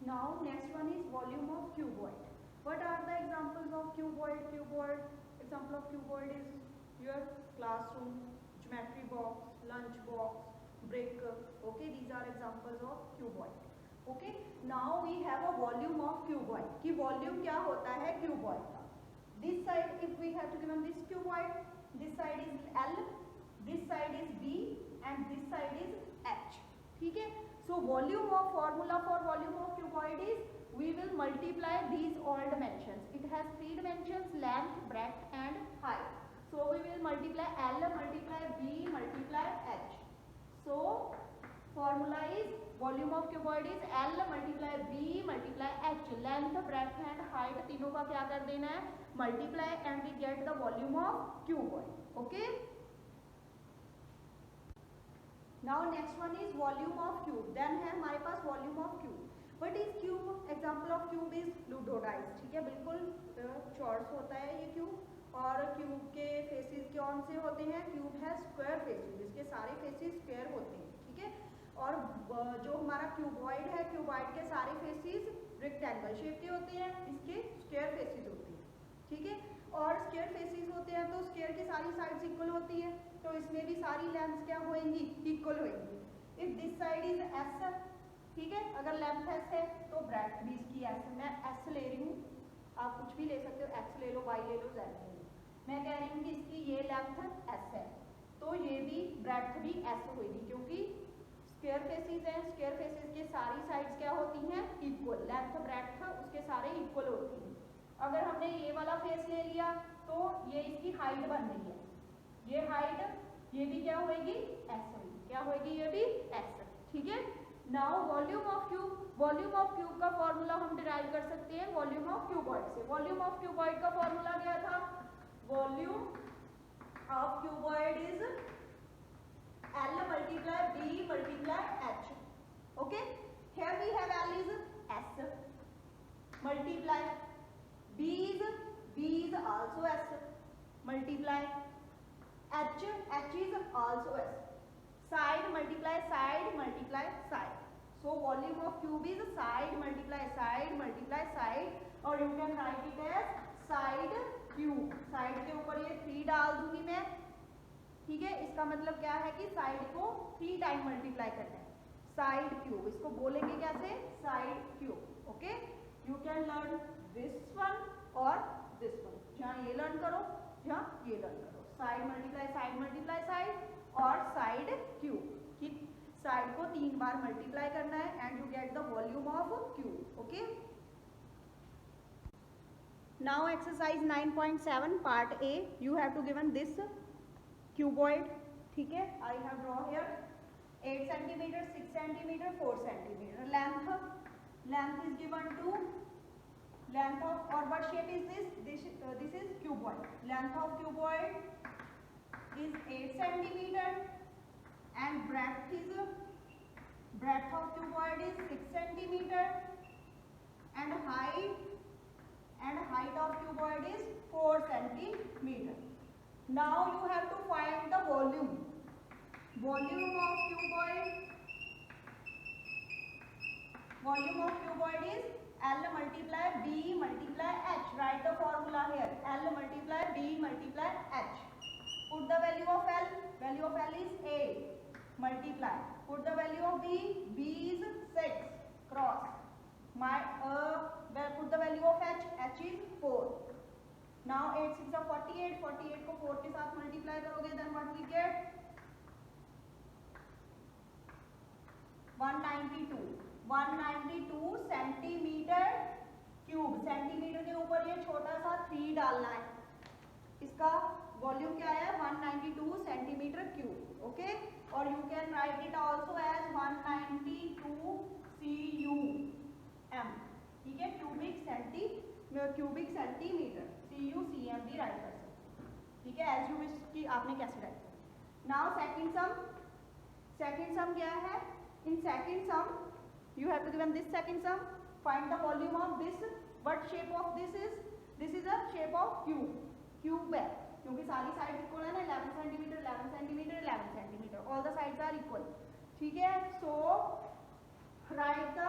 Now next one is volume of cuboid. What are the examples of cuboid? Cuboid, example of cuboid is your classroom, geometry box, lunch box, brick. Okay, these are examples of cuboid. Okay, now we have a volume of cuboid. कि volume क्या होता है cuboid का? This side, if we have to given this cuboid, this side is L, this side is B, and this side is H. ठीक है? So volume of formula for volume of cuboid is we will multiply these all dimensions. It has three dimensions: length, breadth, and height. So we will multiply L, multiply B, multiply H. So formula is volume of cuboid is L multiply B multiply H. Length, breadth, and height तीनों का क्या कर देना है? Multiply and we get the volume of cuboid. Okay. Now next one is volume of cube. Then है हमारे पास volume of cube. What is cube? Example of cube is ludodice. ठीक है, बिल्कुल चौरस होता है ये cube और cube के faces कौन से होते हैं? Cube है square faces, इसके सारे faces square होते हैं. ठीक है, और जो हमारा cuboid है, cuboid के सारे faces rectangle shape के होते हैं, इसके square faces होते हैं. ठीक है, और square faces होते हैं तो square की सारी sides equal होती है, तो इसमें भी सारी लेंथ क्या होंगी? इक्वल होंगी. If this side is S, ठीक है, अगर लेंथ एस है तो ब्रेड्थ भी इसकी एस. मैं एस ले रही हूँ, आप कुछ भी ले सकते हो, एक्स ले लो, वाई ले लो, जेड ले लो. मैं कह रही हूँ कि इसकी ये लेंथ एस है तो ये भी ब्रेड्थ भी एस होगी, क्योंकि स्क्वायर फेसेस हैं, स्क्वायर फेसेस के सारी साइड्स क्या होती हैं? इक्वल. लेंथ ब्रेड्थ उसके सारे इक्वल होती हैं. अगर हमने ये वाला फेस ले लिया तो ये इसकी हाइट बन रही है, ये हाइट, ये भी क्या होगी? एस होगी. क्या होगी? ये भी एस. ठीक है. Now volume of cube. Volume of cube का फॉर्मूला हम डिराइव कर सकते हैं वॉल्यूम ऑफ क्यूबॉइड से. वॉल्यूम ऑफ क्यूबॉइड का फॉर्मूला क्या था? Volume of cuboid is L multiply B multiply H. Okay. Here we have L is S multiply B is also S multiply H is also S. Side multiply side multiply side. So volume of cube is side multiply side multiply side, और you can write it as side cube. Side के ऊपर ये 3 डाल दूंगी मैं. ठीक है, इसका मतलब क्या है कि साइड को 3 टाइम मल्टीप्लाई करना है. साइड क्यूब, इसको बोलेंगे कैसे? Side cube. Okay, you can learn this one और दिस वन. जहाँ ये लर्न करो, जहाँ ये लर्न करो. साइड मल्टीप्लाई साइड और साइड क्यूब. ठीक, साइड को 3 बार मल्टीप्लाई करना है and you get the volume of cube. Okay. Now exercise 9.7 part A. You have to given this cuboid. ठीक है, I have draw here 8 centimetre, 6 centimetre, 4 centimetre. Length is given to length of, और what shape is this is cuboid. Length of cuboid is 8 centimetre and breadth of cuboid is 6 centimetre and height of cuboid is 4 centimeter. Now you have to find the volume. Volume of cuboid is L multiply B multiply H. Write the formula here. L multiply B multiply H. Put the value of L. Value of L is 8. Multiply. Put the value of B. B is 6. Cross. Put the value of H. H is 4. Now 8 6 are 48. 48 को 4 के साथ multiply करोगे, then what we get? 192 centimetre cube. Centimetre के ऊपर ये छोटा सा 3 डालना है. इसका वॉल्यूम क्या है? 192 सेंटीमीटर क्यूब. ओके, और you can write it also as 192 CUM. ठीक है, क्यूबिक सेंटीमीटर. CUCM भी राइट कर सकते हैं. ठीक है, एज यू विश कि आपने कैसे राइट करना. नाउ सेकंड सम क्या है? In second some you have to given this second sum. Find the volume of this. What shape of this is? This is a shape of cube है, क्योंकि सारी side equal है ना. 11 centimetre 11 centimetre 11 centimetre. All the sides are equal. ठीक है, so right the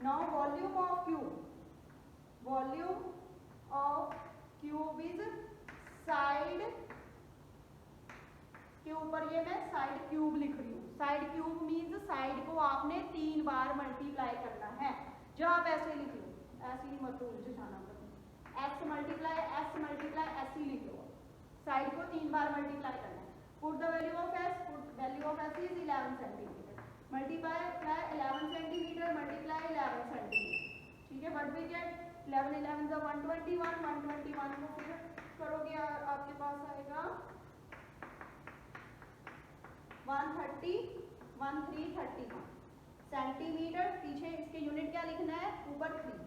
now volume of cube, volume of cube is side के ऊपर ये मैं साइड क्यूब लिख रही हूँ। साइड क्यूब मीन्स साइड को आपने 3 बार मल्टीप्लाई करना है। जो आप ऐसे लिख लो, ऐसे ही मत उलझ जाना, एक्स मल्टीप्लाई एस ही लिख लो। साइड को 3 बार मल्टीप्लाई करना है। Put the value of S, put value of S is 11 centimetre, multiply 11 centimetre multiply 11 centimetre, ठीक है। व्हाट वी गेट 11 11 द 121, 121 को फिर करोगे आपके पास आएगा 130, 1331 सेंटीमीटर। पीछे इसके यूनिट क्या लिखना है, ऊपर 3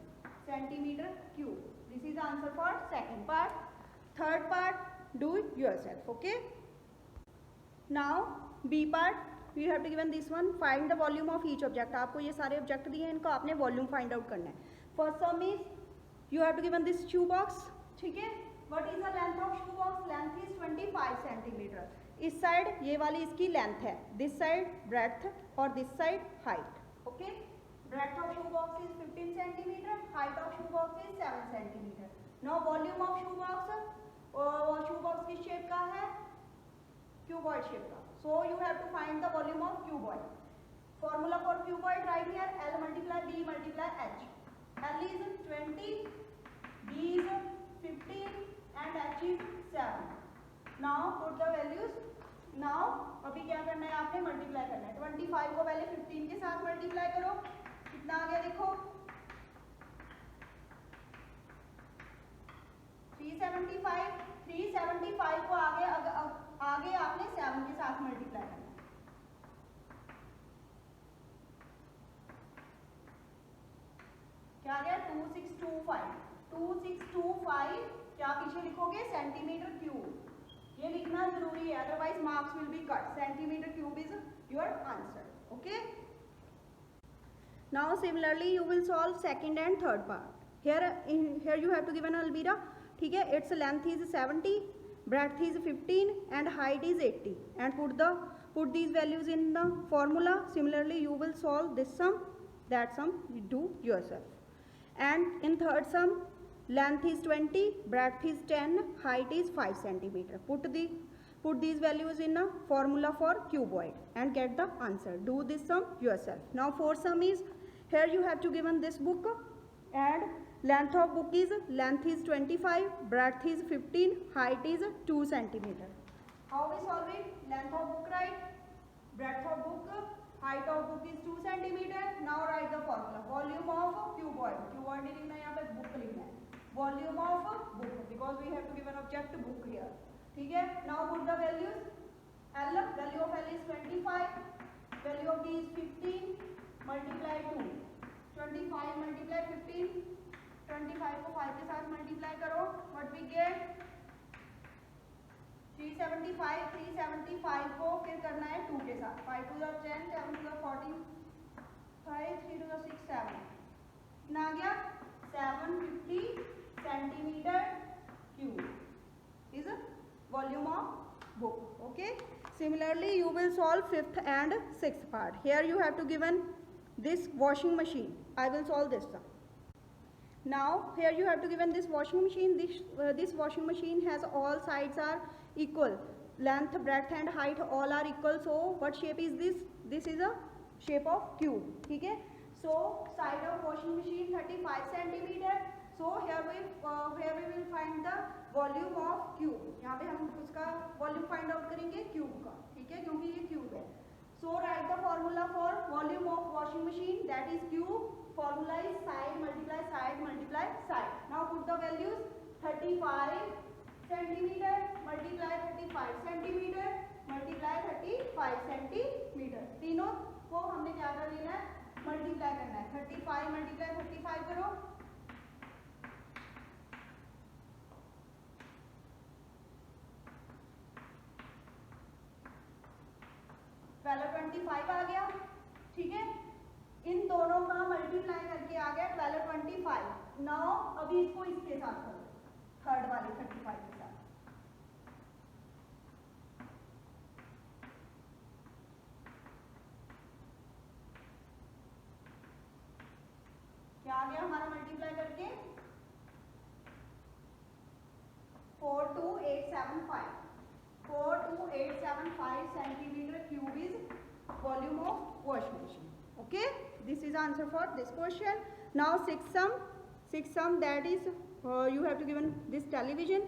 centimetre cube. This is answer for second part. Third part do yourself, okay. Now B part, we have to given this one, find the volume of each object. आपको ये सारे ऑब्जेक्ट दिए हैं, इनको आपने वॉल्यूम फाइंड आउट करना है। First sum is you have to given this shoe box, ठीक है। What is the length of shoe box, length is 25 centimetre. इस साइड ये वाली इसकी लेंथ है, दिस साइड ब्रेड्थ और this side height, okay. Breadth of shoe box is 15 centimetre, height of shoe box is 7 centimetre. Now volume of shoe box किस shape का है, cuboid shape का। So you have to find the volume of cuboid. Formula for cuboid right here, L multiply B multiply H। L is 20, B is 15 and H is 7. Now put the values. Now अभी क्या करना है, आपने multiply करना है। 25 को पहले 15 के साथ मल्टीप्लाई करो, कितना आ गया देखो 375। 375 को आगे आपने 7 के साथ मल्टीप्लाई करना है। क्या आ गया 2625। 2625 क्या पीछे लिखोगे, सेंटीमीटर क्यूब। ये लिखना जरूरी है, otherwise marks will be cut. Centimetre cube is your answer, okay. Now similarly you will solve second and third part. Here you have to given almirah, ठीक है। It's length is 70, breadth is 15 and height is 80, and put these values in the formula. Similarly you will solve this sum, that sum you do yourself. And in third sum, length is 20, breadth is 10, height is 5 centimeter. Put these values in a formula for cuboid and get the answer. Do this sum yourself. Now fourth sum is, here you have to given this book, and length of book is 25, breadth is 15, height is 2 centimeter. How we solve it? Length of book right, breadth of book, height of book is 2 centimeter. Now write the formula. Volume of cuboid, cuboid नहीं लिखना है, यहाँ पे book लिखना है। Volume of book, because we have to give an object book here, ठीक है। Now put the values. L, value of L is 25, value of D is 15, multiply 2, 25 multiply 15, 25 को 5 के साथ मल्टीप्लाई करो, व्हाट वी गेट 375। 375 को फिर करना है 2 के साथ, 5 to the 10, 7 to the 14, 5, 3 to the 6, 7, कितना आ गया 750 centimetre cube is volume of book, okay. Similarly you will solve fifth and sixth part. Here you have to given this washing machine. I will solve this sum. Now here you have to given this washing machine. This washing machine has all sides are equal, length, breadth and height all are equal. So what shape is this? This is a shape of cube, ठीक है। So side of washing machine 35 centimeter. So here we will find the volume of cube. यहाँ पे हम उसका volume find out करेंगे cube का, ठीक है, क्योंकि ये क्यूब है। So write the formula for volume of washing machine, that is cube. Formula is side multiply side multiply side. Now put the values 35 centimeter multiply 35 centimeter multiply 35 centimeter. तीनों को हमने क्या कर लेना है, मल्टीप्लाई करना है। 35 multiply 35 करो, पहले 25 आ गया, ठीक है। इन दोनों का मल्टीप्लाई करके आ गया 1225। नाउ अभी इसको इसके साथ करो, थर्ड वाले 35 के साथ। centimeter cube is volume of washing machine. Okay, this is answer for this question. Now sixth sum that is you have to given this television.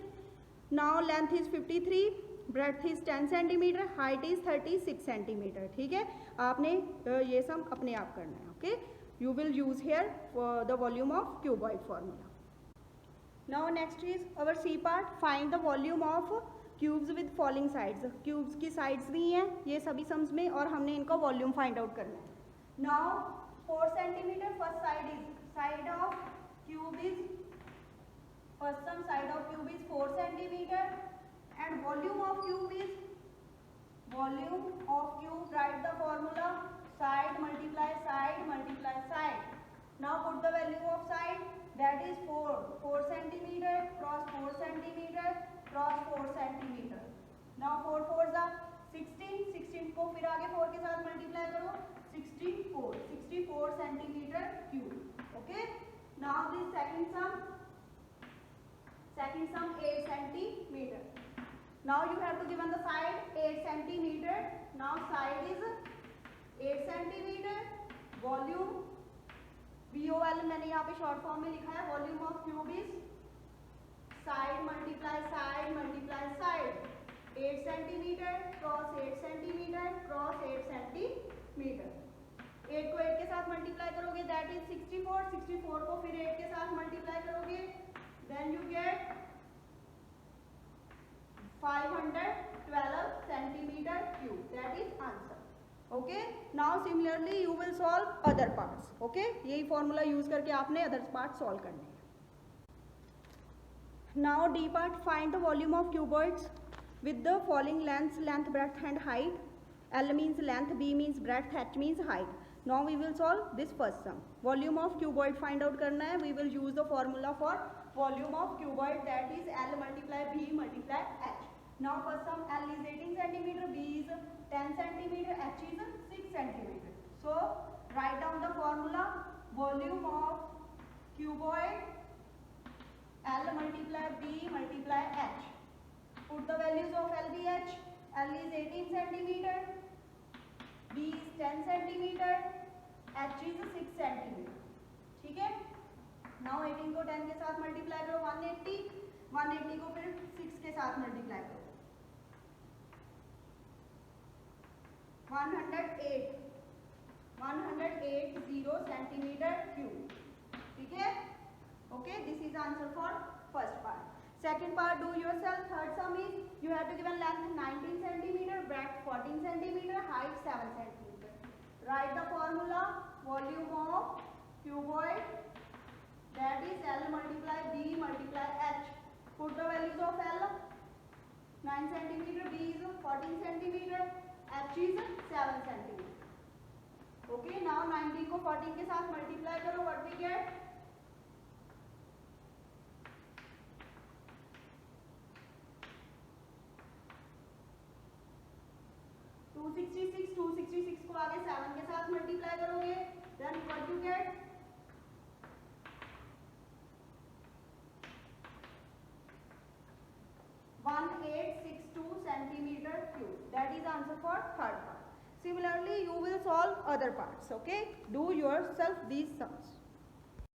Now length is 53, breadth is 10 centimeter, height is 36 centimeter. ठीक है, आपने ये सम अपने आप करना है. Okay, you will use here for the volume of cuboid formula. Now next is our C part. Find the volume of cubes with falling sides. Cubes की sides दी हैं ये सभी sums में और हमने इनका volume find out करना है. Now 4 centimeter first side is side of cube is first sum side of cube is 4 centimeter and volume of cube is write the formula side multiply side. Now put the value of side that is 4 centimeter cross 4 centimeter cross 4 centimeter. Now 4 4s are 16 को फिर आगे 4 के साथ multiply करो 64 centimeter cube. Okay, now this second sum 8 centimeter. Now you have to given the side 8 centimeter. Now side is 8 centimeter. Volume VOL मैंने यहाँ पे short form में लिखा है. Volume of cube is side multiply side 8 centimetre cross 8 centimetre cross 8 centimetre. 8 को 8 के साथ multiply करोगे दैट इज 64 को फिर 8 के साथ मल्टीप्लाई करोगे then you get 512 centimeter cube. That is answer. Okay, now similarly you will solve other parts. Okay, यही formula use करके आपने other parts solve करने हैं. Now D part, find the volume of cuboids with the following lengths, length, breadth and height. L means length, B means breadth, H means height. Now we will solve this first sum. Volume of cuboid find out करना है. We will use the formula for volume of cuboid that is L multiply B multiply H. Now first sum L is 18 centimeter, B is 10 centimeter, H is 6 centimeter. So write down the formula volume of cuboid L multiply B multiply H. Put the values of L, B, H. L is 18 centimeter, B is 10 centimeter, H is 6 centimeter. ठीक है. Now 18 को 10 के साथ multiply करो 180 को फिर 6 के साथ मल्टीप्लाई करो 180 centimeter cube. ठीक है. Okay, this is answer for first part. Second part do yourself. Third sum is you have to given length 19 centimeter, breadth 14 centimeter, height 7 centimeter. Write the formula volume of cuboid that is L multiply B multiply H. Put the values of L 9 centimeter, B is 14 centimeter, H is 7 centimeter. Okay, now 19 को 14 के साथ multiply करो what we get 266 को आगे 7 के साथ multiply करोगे then what you get 1862 centimeter cube. That is answer for third part. Similarly you will solve other parts. Okay, do yourself these sums.